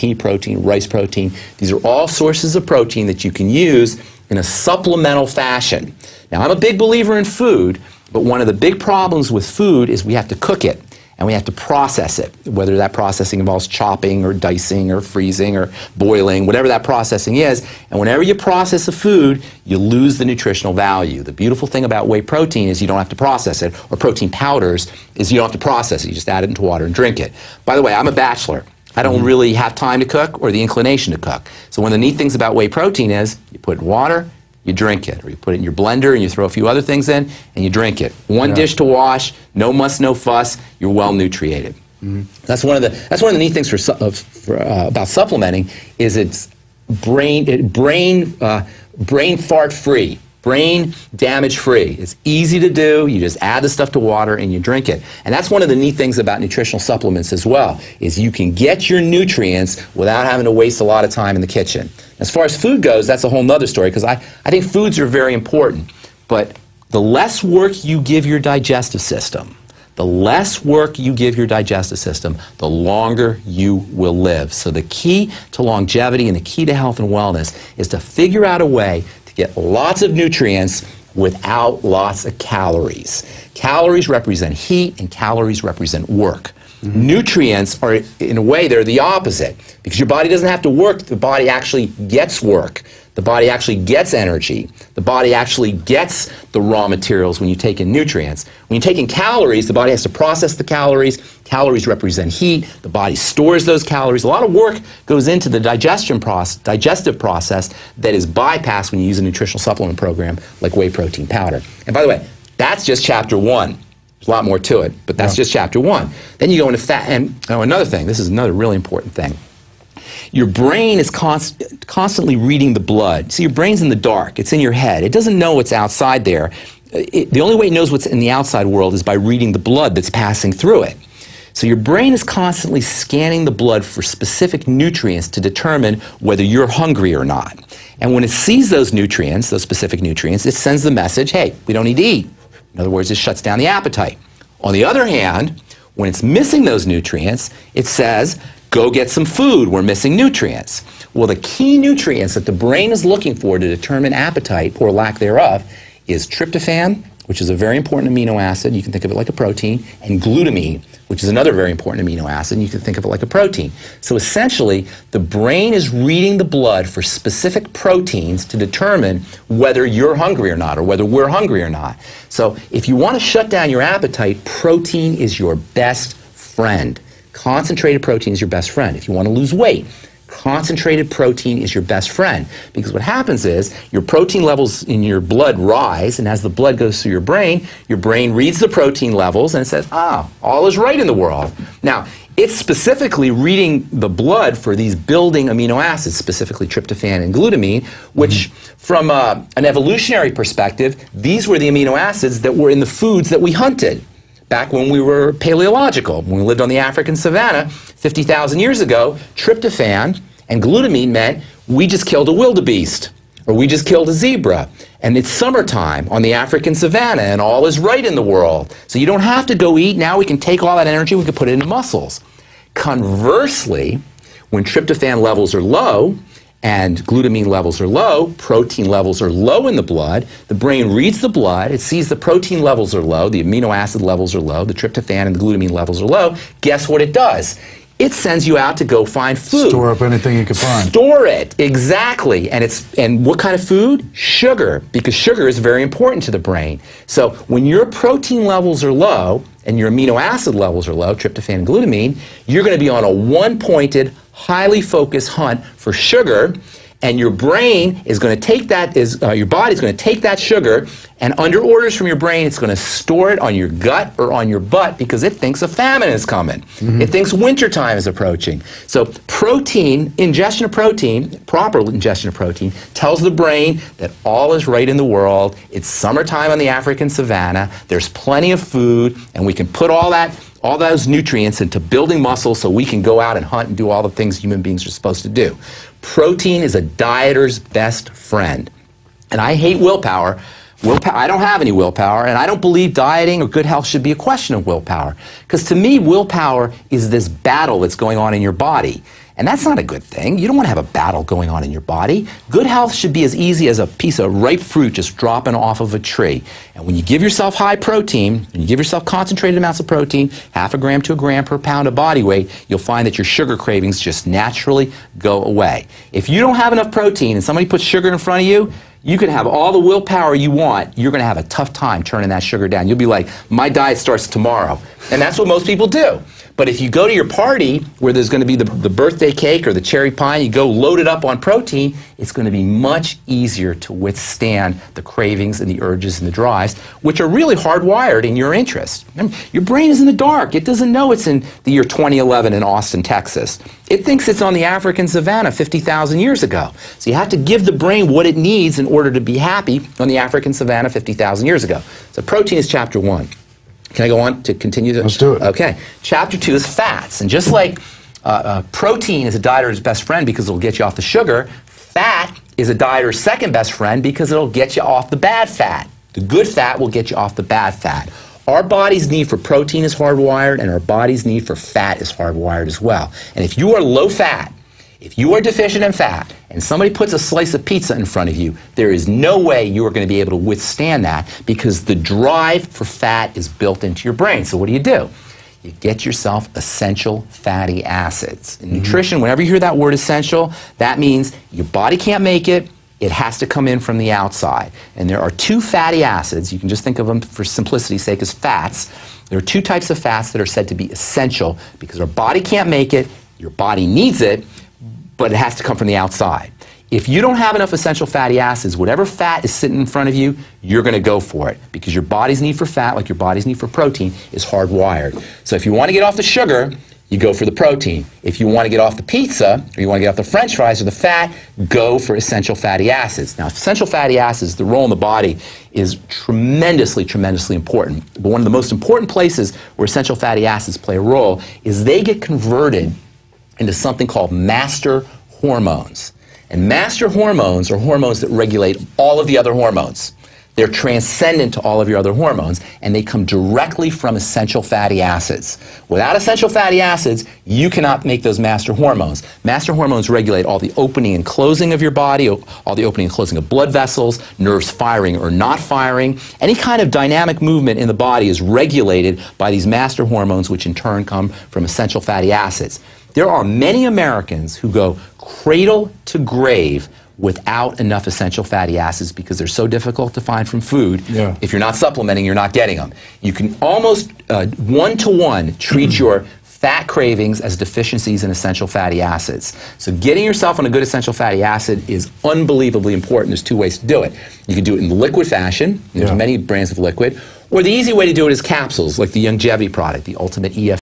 pea protein, rice protein. These are all sources of protein that you can use in a supplemental fashion. Now, I'm a big believer in food, but one of the big problems with food is we have to cook it. And we have to process it, whether that processing involves chopping or dicing or freezing or boiling, whatever that processing is. And whenever you process a food, you lose the nutritional value. The beautiful thing about whey protein is you don't have to process it, or protein powders is you don't have to process it. You just add it into water and drink it. By the way, I'm a bachelor. I don't really have time to cook or the inclination to cook. So one of the neat things about whey protein is you put it in water, you drink it, or you put it in your blender and you throw a few other things in and you drink it. One dish to wash, no muss, no fuss. You're well nutriated. That's one of the neat things about supplementing is it's brain fart free, brain damage free. It's easy to do. You just add the stuff to water and you drink it. And that's one of the neat things about nutritional supplements as well, is you can get your nutrients without having to waste a lot of time in the kitchen. As far as food goes, that's a whole nother story, because I think foods are very important. But the less work you give your digestive system, the longer you will live. So the key to longevity and the key to health and wellness is to figure out a way to get lots of nutrients without lots of calories. Calories represent heat and calories represent work. Nutrients are, in a way, they're the opposite. Because your body doesn't have to work, the body actually gets work. The body actually gets energy. The body actually gets the raw materials when you take in nutrients. When you take in calories, the body has to process the calories. Calories represent heat. The body stores those calories. A lot of work goes into the digestive process that is bypassed when you use a nutritional supplement program like whey protein powder. And by the way, that's just chapter 1. There's a lot more to it, but that's just chapter 1. Then you go into fat, and another thing, this is another really important thing. Your brain is constantly reading the blood. See, your brain's in the dark. It's in your head. It doesn't know what's outside there. The only way it knows what's in the outside world is by reading the blood that's passing through it. So your brain is constantly scanning the blood for specific nutrients to determine whether you're hungry or not. And when it sees those nutrients, those specific nutrients, it sends the message, hey, we don't need to eat. In other words, it shuts down the appetite. On the other hand, when it's missing those nutrients, it says, go get some food, we're missing nutrients. Well, the key nutrients that the brain is looking for to determine appetite, or lack thereof, is tryptophan, which is a very important amino acid, you can think of it like a protein, and glutamine, which is another very important amino acid, and you can think of it like a protein. So essentially, the brain is reading the blood for specific proteins to determine whether you're hungry or not, or whether we're hungry or not. So if you want to shut down your appetite, protein is your best friend. Concentrated protein is your best friend. If you want to lose weight, concentrated protein is your best friend. Because what happens is your protein levels in your blood rise, and as the blood goes through your brain reads the protein levels and it says, ah, all is right in the world. Now, it's specifically reading the blood for these building amino acids, specifically tryptophan and glutamine, which from an evolutionary perspective, these were the amino acids that were in the foods that we hunted. Back when we were paleological, when we lived on the African savanna 50,000 years ago, tryptophan and glutamine meant we just killed a wildebeest, or we just killed a zebra. And it's summertime on the African savanna, and all is right in the world. So you don't have to go eat. Now we can take all that energy, we can put it into muscles. Conversely, when tryptophan levels are low, and glutamine levels are low, protein levels are low in the blood, the brain reads the blood, it sees the protein levels are low, the amino acid levels are low, the tryptophan and the glutamine levels are low. Guess what it does? It sends you out to go find food. Store up anything you can find. Store it, exactly. And what kind of food? Sugar, because sugar is very important to the brain. So when your protein levels are low and your amino acid levels are low, tryptophan and glutamine, you're going to be on a one-pointed, highly focused hunt for sugar, and your brain is going to take that, your body is going to take that sugar, and under orders from your brain, it's going to store it on your gut or on your butt because it thinks a famine is coming. It thinks wintertime is approaching. So protein, ingestion of protein, proper ingestion of protein, tells the brain that all is right in the world. It's summertime on the African savanna. There's plenty of food, and we can put all those nutrients into building muscle so we can go out and hunt and do all the things human beings are supposed to do. Protein is a dieter's best friend. And I hate willpower. I don't have any willpower, and I don't believe dieting or good health should be a question of willpower. Because to me, willpower is this battle that's going on in your body. And that's not a good thing. You don't want to have a battle going on in your body. Good health should be as easy as a piece of ripe fruit just dropping off of a tree. And when you give yourself high protein, when you give yourself concentrated amounts of protein, 0.5 gram to 1 gram per pound of body weight, you'll find that your sugar cravings just naturally go away. If you don't have enough protein and somebody puts sugar in front of you, you can have all the willpower you want. You're going to have a tough time turning that sugar down. You'll be like, my diet starts tomorrow. And that's what most people do. But if you go to your party where there's going to be the birthday cake or the cherry pie, you go load it up on protein, it's going to be much easier to withstand the cravings and the urges and the drives, which are really hardwired in your interest. Remember, your brain is in the dark. It doesn't know it's in the year 2011 in Austin, Texas. It thinks it's on the African savannah 50,000 years ago. So you have to give the brain what it needs in order to be happy on the African savannah 50,000 years ago. So protein is chapter 1. Can I go on to continue? Let's do it. Okay. Chapter 2 is fats. And just like protein is a dieter's best friend because it'll get you off the sugar, fat is a dieter's second best friend because it'll get you off the bad fat. The good fat will get you off the bad fat. Our body's need for protein is hardwired, and our body's need for fat is hardwired as well. And if you are low fat, if you are deficient in fat, and somebody puts a slice of pizza in front of you, there is no way you are going to be able to withstand that because the drive for fat is built into your brain. So what do? You get yourself essential fatty acids. In nutrition, whenever you hear that word essential, that means your body can't make it. It has to come in from the outside. And there are 2 fatty acids. You can just think of them for simplicity's sake as fats. There are 2 types of fats that are said to be essential because our body can't make it, your body needs it, but it has to come from the outside. If you don't have enough essential fatty acids, whatever fat is sitting in front of you, you're going to go for it because your body's need for fat, like your body's need for protein, is hardwired. So if you want to get off the sugar, you go for the protein. If you want to get off the pizza, or you want to get off the french fries or the fat, go for essential fatty acids. Now, essential fatty acids, the role in the body is tremendously, tremendously important. But one of the most important places where essential fatty acids play a role is they get converted into something called master hormones. And master hormones are hormones that regulate all of the other hormones. They're transcendent to all of your other hormones, and they come directly from essential fatty acids. Without essential fatty acids, you cannot make those master hormones. Master hormones regulate all the opening and closing of your body, all the opening and closing of blood vessels, nerves firing or not firing. Any kind of dynamic movement in the body is regulated by these master hormones, which in turn come from essential fatty acids. There are many Americans who go cradle to grave without enough essential fatty acids because they're so difficult to find from food. Yeah. If you're not supplementing, you're not getting them. You can almost one-to-one treat your fat cravings as deficiencies in essential fatty acids. So getting yourself on a good essential fatty acid is unbelievably important. There's 2 ways to do it. You can do it in the liquid fashion. There's many brands of liquid. Or the easy way to do it is capsules, like the Youngevity product, the Ultimate EF